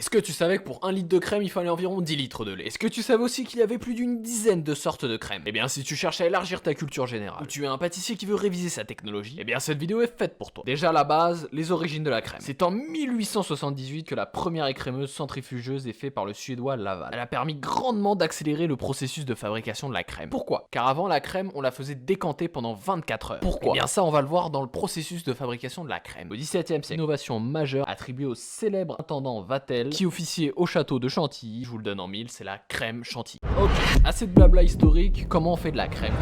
Est-ce que tu savais que pour 1 litre de crème, il fallait environ 10 litres de lait? Est-ce que tu savais aussi qu'il y avait plus d'une dizaine de sortes de crème? Eh bien, si tu cherches à élargir ta culture générale, ou tu es un pâtissier qui veut réviser sa technologie, eh bien cette vidéo est faite pour toi. Déjà à la base, les origines de la crème. C'est en 1878 que la première écrémeuse centrifugeuse est faite par le suédois Laval. Elle a permis grandement d'accélérer le processus de fabrication de la crème. Pourquoi? Car avant la crème, on la faisait décanter pendant 24 heures. Pourquoi? Eh bien ça, on va le voir dans le processus de fabrication de la crème. Au XVIIe siècle, innovation majeure attribuée au célèbre intendant Vatel, qui officiait au château de Chantilly. Je vous le donne en mille, c'est la crème Chantilly. Ok, assez de blabla historique, comment on fait de la crème?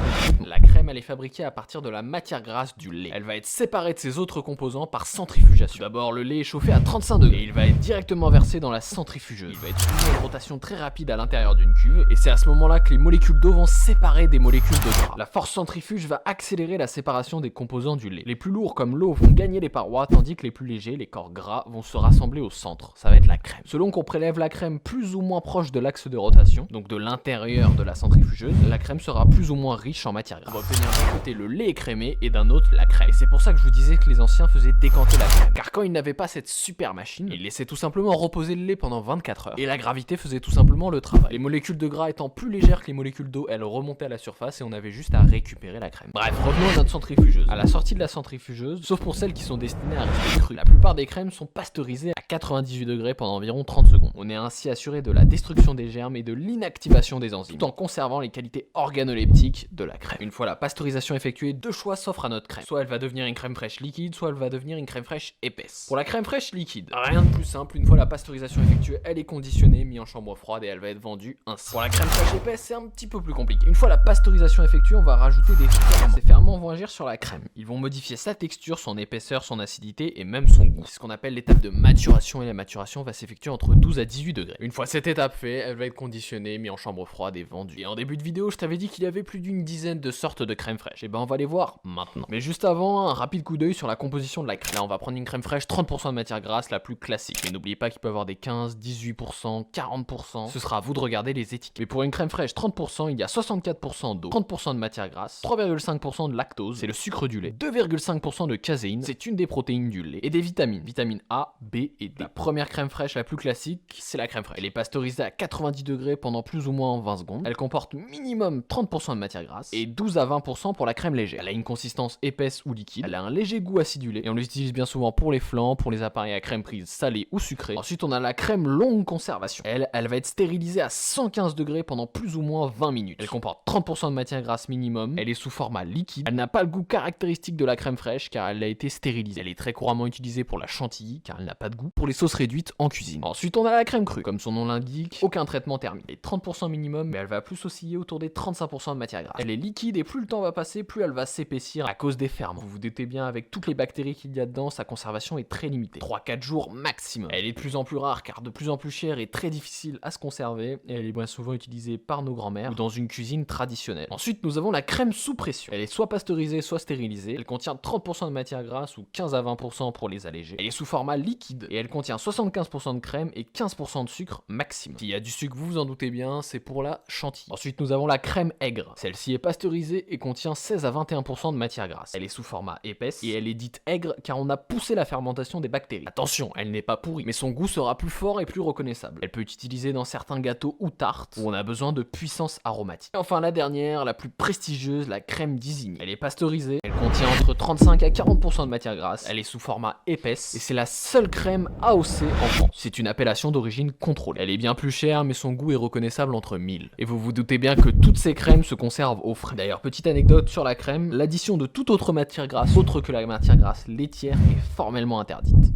La crème, elle est fabriquée à partir de la matière grasse du lait. Elle va être séparée de ses autres composants par centrifugation. D'abord, le lait est chauffé à 35 degrés et il va être directement versé dans la centrifugeuse. Il va être soumis à une rotation très rapide à l'intérieur d'une cuve et c'est à ce moment-là que les molécules d'eau vont se séparer des molécules de gras. La force centrifuge va accélérer la séparation des composants du lait. Les plus lourds comme l'eau vont gagner les parois, tandis que les plus légers, les corps gras, vont se rassembler au centre. Ça va être la crème. Selon qu'on prélève la crème plus ou moins proche de l'axe de rotation, donc de l'intérieur de la centrifugeuse, la crème sera plus ou moins riche en matière grasse. On va obtenir d'un côté le lait écrémé et d'un autre la crème. Et c'est pour ça que je vous disais que les anciens faisaient décanter la crème. Car quand ils n'avaient pas cette super machine, ils laissaient tout simplement reposer le lait pendant 24 heures. Et la gravité faisait tout simplement le travail. Les molécules de gras étant plus légères que les molécules d'eau, elles remontaient à la surface et on avait juste à récupérer la crème. Bref, revenons à notre centrifugeuse. À la sortie de la centrifugeuse, sauf pour celles qui sont destinées à rester crues, la plupart des crèmes sont pasteurisées à 98 degrés pendant environ 30 secondes. On est ainsi assuré de la destruction des germes et de l'inactivation des enzymes, tout en conservant les qualités organoleptiques de la crème. Une fois la pasteurisation effectuée, deux choix s'offrent à notre crème. Soit elle va devenir une crème fraîche liquide, soit elle va devenir une crème fraîche épaisse. Pour la crème fraîche liquide, rien de plus simple, une fois la pasteurisation effectuée, elle est conditionnée, mise en chambre froide et elle va être vendue ainsi. Pour la crème fraîche épaisse, c'est un petit peu plus compliqué. Une fois la pasteurisation effectuée, on va rajouter des ferments. Ces ferments vont agir sur la crème. Ils vont modifier sa texture, son épaisseur, son acidité et même son goût. C'est ce qu'on appelle l'étape de maturation et la maturation va s'effectuer entre 12 à 18 degrés. Une fois cette étape faite, elle va être conditionnée, mise en chambre froide et vendue. Et en début de vidéo, je t'avais dit qu'il y avait plus d'une dizaine de sortes de crème fraîche. Et ben on va les voir maintenant. Mais juste avant, un rapide coup d'œil sur la composition de la crème. Là, on va prendre une crème fraîche 30% de matière grasse, la plus classique. Mais n'oubliez pas qu'il peut y avoir des 15, 18%, 40%. Ce sera à vous de regarder les étiquettes. Mais pour une crème fraîche 30%, il y a 64% d'eau, 30% de matière grasse, 3,5% de lactose, c'est le sucre du lait, 2,5% de caséine, c'est une des protéines du lait, et des vitamines, vitamines A, B et D. La première crème fraîche la plus classique, c'est la crème fraîche. Elle est pasteurisée à 90 degrés pendant plus ou moins 20 secondes. Elle comporte minimum 30% de matière grasse et 12 à 20% pour la crème légère. Elle a une consistance épaisse ou liquide, elle a un léger goût acidulé et on l'utilise bien souvent pour les flancs, pour les appareils à crème prise salée ou sucrée. Ensuite, on a la crème longue conservation. Elle va être stérilisée à 115 degrés pendant plus ou moins 20 minutes. Elle comporte 30% de matière grasse minimum, elle est sous format liquide, elle n'a pas le goût caractéristique de la crème fraîche car elle a été stérilisée. Elle est très couramment utilisée pour la chantilly car elle n'a pas de goût, pour les sauces réduites en cuisine. Ensuite, on a la crème crue, comme son nom l'indique, aucun traitement thermique. Elle est 30% minimum, mais elle va plus osciller autour des 35% de matière grasse. Elle est liquide et plus le temps va passer, plus elle va s'épaissir à cause des ferments. Vous vous doutez bien, avec toutes les bactéries qu'il y a dedans, sa conservation est très limitée. 3-4 jours maximum. Elle est de plus en plus rare car de plus en plus chère et très difficile à se conserver et elle est bien souvent utilisée par nos grands-mères ou dans une cuisine traditionnelle. Ensuite, nous avons la crème sous pression. Elle est soit pasteurisée, soit stérilisée. Elle contient 30% de matière grasse ou 15 à 20% pour les allégés. Elle est sous format liquide et elle contient 75% de crème et 15% de sucre maximum. S'il y a du sucre, vous vous en doutez bien, c'est pour la chantilly. Ensuite, nous avons la crème aigre. Celle-ci est pasteurisée et contient 16 à 21% de matière grasse. Elle est sous format épaisse et elle est dite aigre car on a poussé la fermentation des bactéries. Attention, elle n'est pas pourrie, mais son goût sera plus fort et plus reconnaissable. Elle peut être utilisée dans certains gâteaux ou tartes où on a besoin de puissance aromatique. Et enfin, la dernière, la plus prestigieuse, la crème d'Isigny. Elle est pasteurisée, elle contient entre 35 à 40% de matière grasse, elle est sous format épaisse et c'est la seule crème AOC en France. C'est une appellation d'origine contrôlée. Elle est bien plus chère, mais son goût est reconnaissable entre 1000. Et vous vous doutez bien que toutes ces crèmes se conservent au frais. D'ailleurs, petite anecdote sur la crème, l'addition de toute autre matière grasse autre que la matière grasse laitière est formellement interdite.